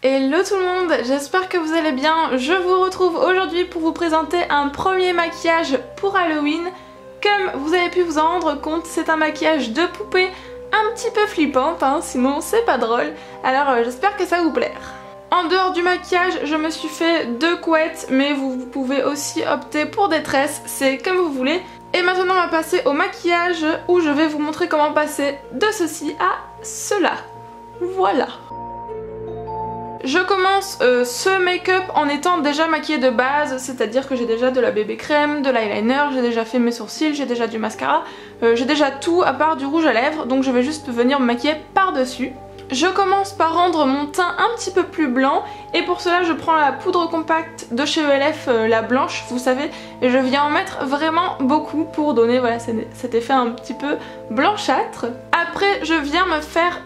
Hello tout le monde, j'espère que vous allez bien. Je vous retrouve aujourd'hui pour vous présenter un premier maquillage pour Halloween. Comme vous avez pu vous en rendre compte, c'est un maquillage de poupée un petit peu flippante, hein, sinon c'est pas drôle. Alors j'espère que ça va vous plaire. En dehors du maquillage, je me suis fait 2 couettes, mais vous pouvez aussi opter pour des tresses, c'est comme vous voulez. Et maintenant on va passer au maquillage où je vais vous montrer comment passer de ceci à cela. Voilà. Je commence ce make-up en étant déjà maquillée de base, c'est-à-dire que j'ai déjà de la bébé crème, de l'eyeliner, j'ai déjà fait mes sourcils, j'ai déjà du mascara, j'ai déjà tout à part du rouge à lèvres, donc je vais juste venir me maquiller par-dessus. Je commence par rendre mon teint un petit peu plus blanc et pour cela je prends la poudre compacte de chez ELF, la blanche vous savez, et je viens en mettre vraiment beaucoup pour donner voilà, cet effet un petit peu blanchâtre. Après je viens me faire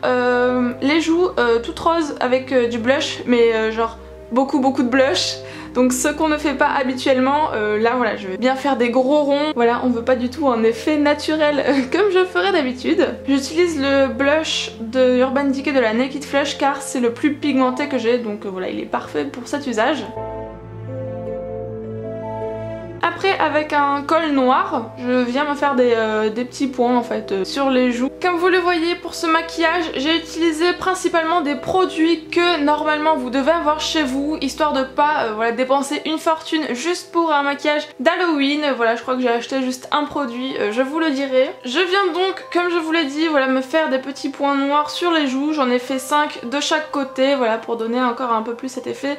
les joues toutes roses avec du blush, mais genre beaucoup de blush. Donc ce qu'on ne fait pas habituellement, là voilà je vais bien faire des gros ronds. Voilà, on veut pas du tout un effet naturel comme je ferais d'habitude. J'utilise le blush de Urban Decay de la Naked Flush car c'est le plus pigmenté que j'ai, donc voilà il est parfait pour cet usage. Après avec un col noir, je viens me faire des petits points en fait sur les joues. Comme vous le voyez pour ce maquillage, j'ai utilisé principalement des produits que normalement vous devez avoir chez vous, histoire de pas voilà, dépenser une fortune juste pour un maquillage d'Halloween. Voilà, je crois que j'ai acheté juste un produit, je vous le dirai. Je viens donc, comme je vous l'ai dit, voilà, me faire des petits points noirs sur les joues. J'en ai fait 5 de chaque côté, voilà, pour donner encore un peu plus cet effet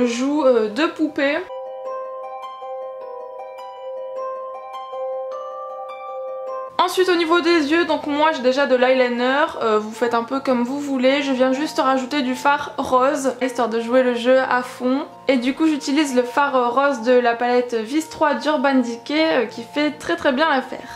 joues de poupée. Ensuite au niveau des yeux, donc moi j'ai déjà de l'eyeliner, vous faites un peu comme vous voulez, je viens juste rajouter du fard rose, histoire de jouer le jeu à fond. Et du coup j'utilise le fard rose de la palette Vis 3 d'Urban Decay qui fait très bien l'affaire.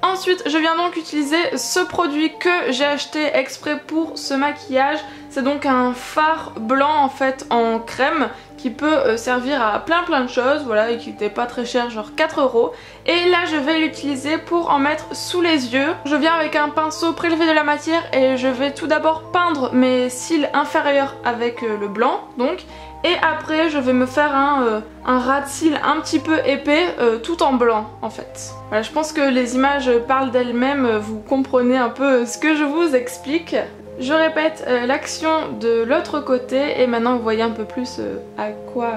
Ensuite je viens donc utiliser ce produit que j'ai acheté exprès pour ce maquillage. C'est donc un fard blanc en fait en crème qui peut servir à plein de choses, voilà, et qui n'était pas très cher, genre 4 €. Et là je vais l'utiliser pour en mettre sous les yeux. Je viens avec un pinceau prélevé de la matière et je vais tout d'abord peindre mes cils inférieurs avec le blanc donc. Et après je vais me faire un ras de cils un petit peu épais tout en blanc en fait. Voilà, je pense que les images parlent d'elles-mêmes, vous comprenez un peu ce que je vous explique. Je répète l'action de l'autre côté et maintenant vous voyez un peu plus à quoi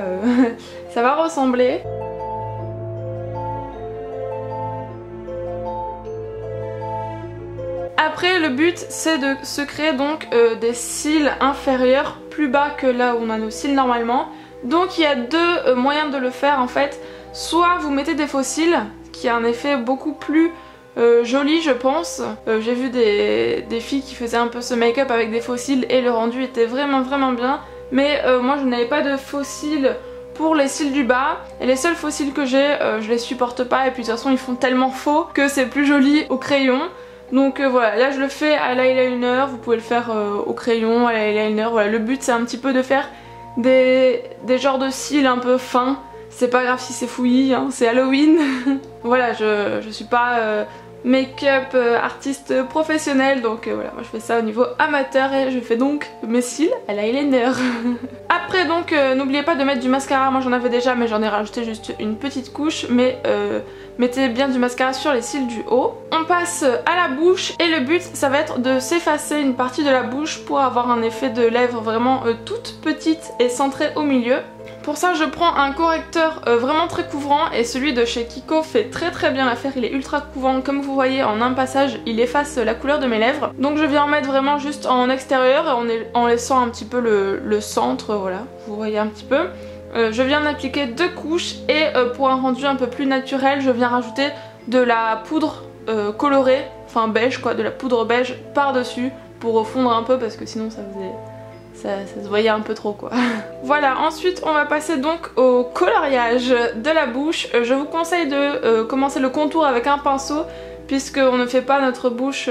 ça va ressembler. Après le but c'est de se créer donc des cils inférieurs plus bas que là où on a nos cils normalement. Donc il y a 2 moyens de le faire en fait. Soit vous mettez des faux cils qui a un effet beaucoup plus joli je pense. J'ai vu des filles qui faisaient un peu ce make-up avec des faux cils et le rendu était vraiment bien. Mais moi je n'avais pas de faux cils pour les cils du bas et les seuls faux cils que j'ai je les supporte pas et puis de toute façon ils font tellement faux que c'est plus joli au crayon. Donc voilà, là je le fais à l'eyeliner, vous pouvez le faire au crayon, à l'eyeliner, voilà. Le but c'est un petit peu de faire des genres de cils un peu fins. C'est pas grave si c'est fouillis, hein, c'est Halloween. Voilà, je suis pas make-up artiste professionnel, donc voilà, moi je fais ça au niveau amateur et je fais donc mes cils à l'eyeliner. Après donc n'oubliez pas de mettre du mascara, moi j'en avais déjà mais j'en ai rajouté juste une petite couche, mais mettez bien du mascara sur les cils du haut. On passe à la bouche et le but ça va être de s'effacer une partie de la bouche pour avoir un effet de lèvres vraiment toute petite et centrée au milieu. Pour ça je prends un correcteur vraiment très couvrant et celui de chez Kiko fait très bien l'affaire, il est ultra couvrant, comme vous voyez en un passage il efface la couleur de mes lèvres. Donc je viens en mettre vraiment juste en extérieur et en laissant un petit peu le centre, voilà, vous voyez un petit peu. Je viens d'appliquer 2 couches et pour un rendu un peu plus naturel je viens rajouter de la poudre colorée, enfin beige quoi, de la poudre beige par dessus pour refondre un peu parce que sinon ça se voyait un peu trop quoi. Voilà, ensuite on va passer donc au coloriage de la bouche. Je vous conseille de commencer le contour avec un pinceau puisqu'on ne fait pas notre bouche,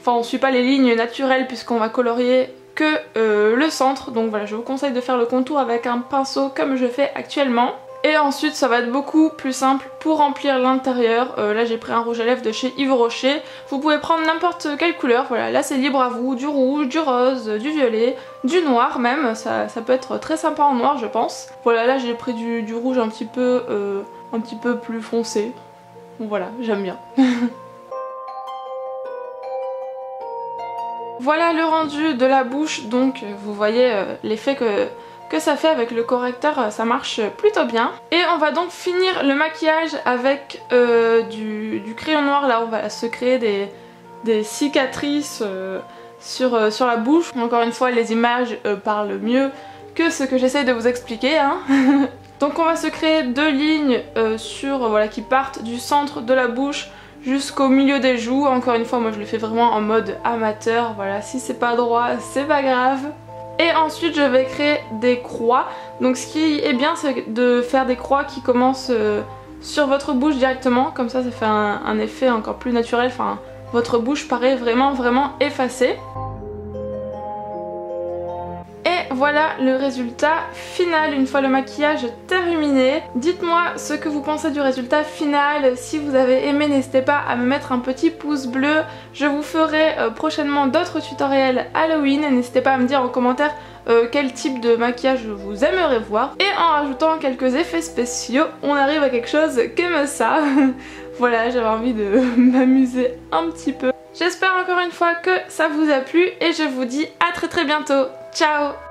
enfin on suit pas les lignes naturelles puisqu'on va colorier que le centre. Donc voilà, je vous conseille de faire le contour avec un pinceau comme je fais actuellement. Et ensuite ça va être beaucoup plus simple pour remplir l'intérieur. Là j'ai pris un rouge à lèvres de chez Yves Rocher. Vous pouvez prendre n'importe quelle couleur, voilà, là c'est libre à vous, du rouge, du rose, du violet, du noir même, ça peut être très sympa en noir je pense. Voilà, là j'ai pris du rouge un petit peu plus foncé. Bon, voilà, j'aime bien. Voilà le rendu de la bouche, donc vous voyez l'effet que ça fait avec le correcteur, ça marche plutôt bien. Et on va donc finir le maquillage avec du crayon noir. Là on va se créer des cicatrices sur la bouche. Encore une fois les images parlent mieux que ce que j'essaie de vous expliquer hein. Donc on va se créer deux lignes voilà, qui partent du centre de la bouche jusqu'au milieu des joues. Encore une fois moi je le fais vraiment en mode amateur, voilà, si c'est pas droit c'est pas grave. Et ensuite je vais créer des croix. Donc ce qui est bien c'est de faire des croix qui commencent sur votre bouche directement, comme ça fait un effet encore plus naturel, enfin votre bouche paraît vraiment effacée. Et voilà le résultat final une fois le maquillage terminé. Dites-moi ce que vous pensez du résultat final. Si vous avez aimé, n'hésitez pas à me mettre un petit pouce bleu. Je vous ferai prochainement d'autres tutoriels Halloween. N'hésitez pas à me dire en commentaire quel type de maquillage vous aimeriez voir. Et en rajoutant quelques effets spéciaux, on arrive à quelque chose comme ça. Voilà, j'avais envie de m'amuser un petit peu. J'espère encore une fois que ça vous a plu et je vous dis à très bientôt. Ciao!